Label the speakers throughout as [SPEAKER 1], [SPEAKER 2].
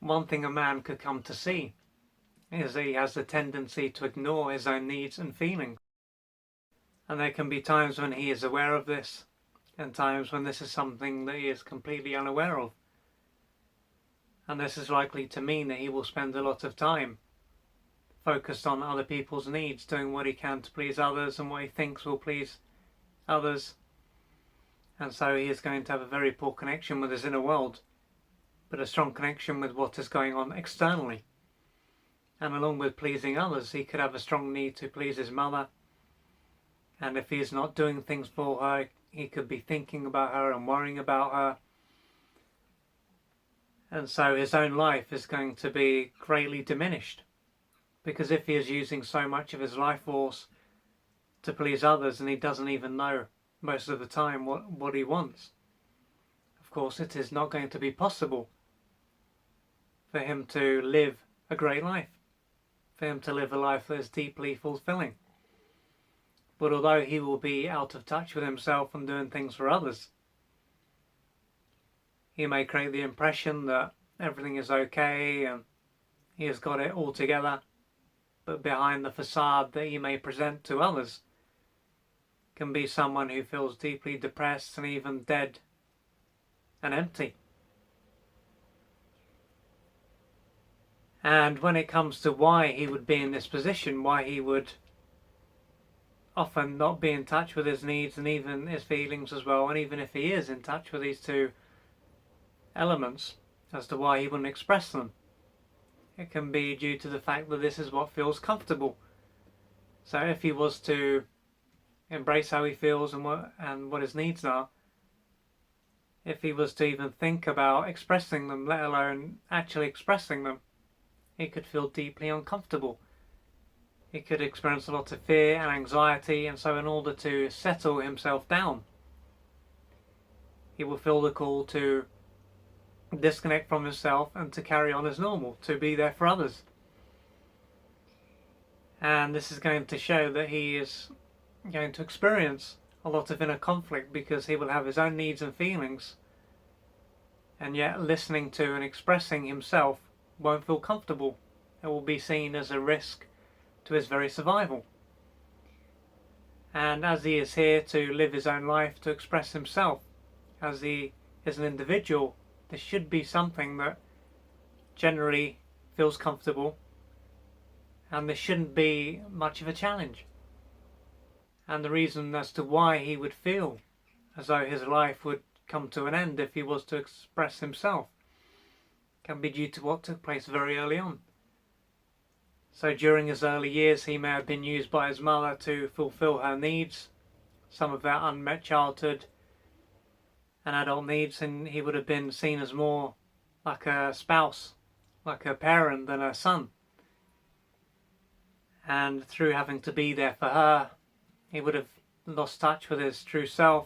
[SPEAKER 1] one thing a man could come to see is that he has a tendency to ignore his own needs and feelings. And there can be times when he is aware of this, and times when this is something that he is completely unaware of. And this is likely to mean that he will spend a lot of time focused on other people's needs, doing what he can to please others and what he thinks will please others. And so he is going to have a very poor connection with his inner world, but a strong connection with what is going on externally. And along with pleasing others, he could have a strong need to please his mother. And if he is not doing things for her, he could be thinking about her and worrying about her. And so his own life is going to be greatly diminished. Because if he is using so much of his life force to please others and he doesn't even know most of the time what he wants, of course it is not going to be possible for him to live a great life, for him to live a life that is deeply fulfilling. But although he will be out of touch with himself and doing things for others, he may create the impression that everything is okay and he has got it all together. But behind the facade that he may present to others can be someone who feels deeply depressed and even dead and empty. And when it comes to why he would be in this position, why he would often not be in touch with his needs and even his feelings as well, and even if he is in touch with these two elements, as to why he wouldn't express them, it can be due to the fact that this is what feels comfortable. So if he was to embrace how he feels and what his needs are, if he was to even think about expressing them, let alone actually expressing them, he could feel deeply uncomfortable. He could experience a lot of fear and anxiety, and so in order to settle himself down, he will feel the call to disconnect from himself and to carry on as normal, to be there for others. And this is going to show that he is going to experience a lot of inner conflict, because he will have his own needs and feelings, and yet listening to and expressing himself won't feel comfortable. It will be seen as a risk to his very survival. And as he is here to live his own life, to express himself, as he is an individual, this should be something that generally feels comfortable, and this shouldn't be much of a challenge. And the reason as to why he would feel as though his life would come to an end if he was to express himself can be due to what took place very early on. So during his early years, he may have been used by his mother to fulfill her needs, some of their unmet childhood and adult needs, and he would have been seen as more like a spouse, like a parent, than a son. And through having to be there for her, he would have lost touch with his true self,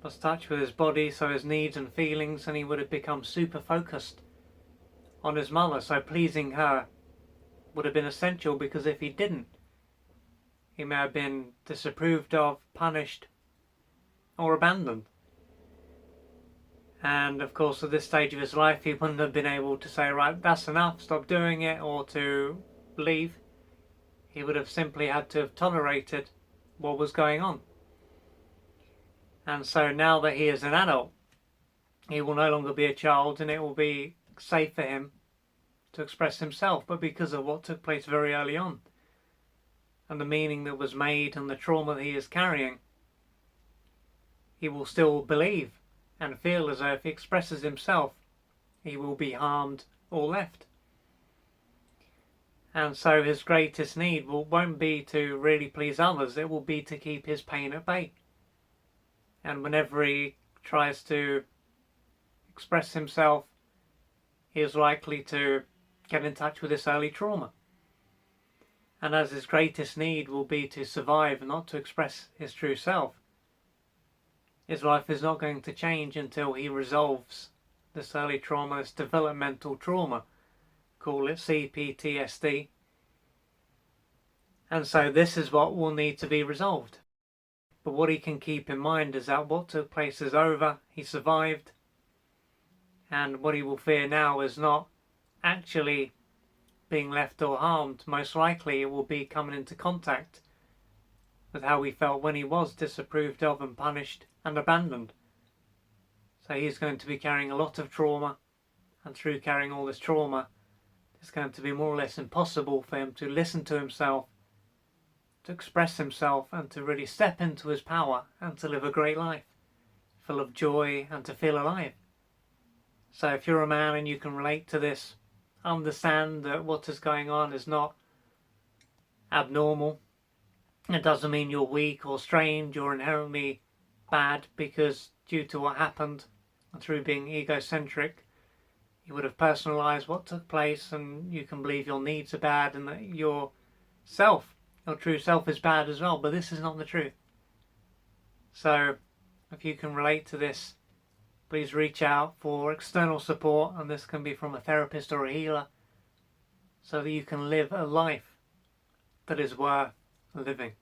[SPEAKER 1] lost touch with his body, so his needs and feelings, and he would have become super focused on his mother. So pleasing her would have been essential, because if he didn't, he may have been disapproved of, punished, or abandoned. And of course at this stage of his life he wouldn't have been able to say, right, that's enough, stop doing it, or to leave. He would have simply had to have tolerated what was going on. And so now that he is an adult, he will no longer be a child, and it will be safe for him to express himself. But because of what took place very early on, and the meaning that was made and the trauma that he is carrying, he will still believe and feel as though if he expresses himself, he will be harmed or left. And so his greatest need won't be to really please others, it will be to keep his pain at bay. And whenever he tries to express himself, he is likely to get in touch with this early trauma. And as his greatest need will be to survive and not to express his true self, his life is not going to change until he resolves this early trauma, this developmental trauma, call it CPTSD. And so this is what will need to be resolved. But what he can keep in mind is that what took place is over, he survived, and what he will fear now is not actually being left or harmed, most likely it will be coming into contact with how he felt when he was disapproved of and punished and abandoned. So he's going to be carrying a lot of trauma, and through carrying all this trauma, it's going to be more or less impossible for him to listen to himself, to express himself, and to really step into his power and to live a great life, full of joy and to feel alive. So if you're a man and you can relate to this, understand that what is going on is not abnormal. It doesn't mean you're weak or strange or inherently bad, because due to what happened and through being egocentric, you would have personalised what took place, and you can believe your needs are bad and that your true self is bad as well, but this is not the truth. So if you can relate to this, please reach out for external support, and this can be from a therapist or a healer, so that you can live a life that is worth living.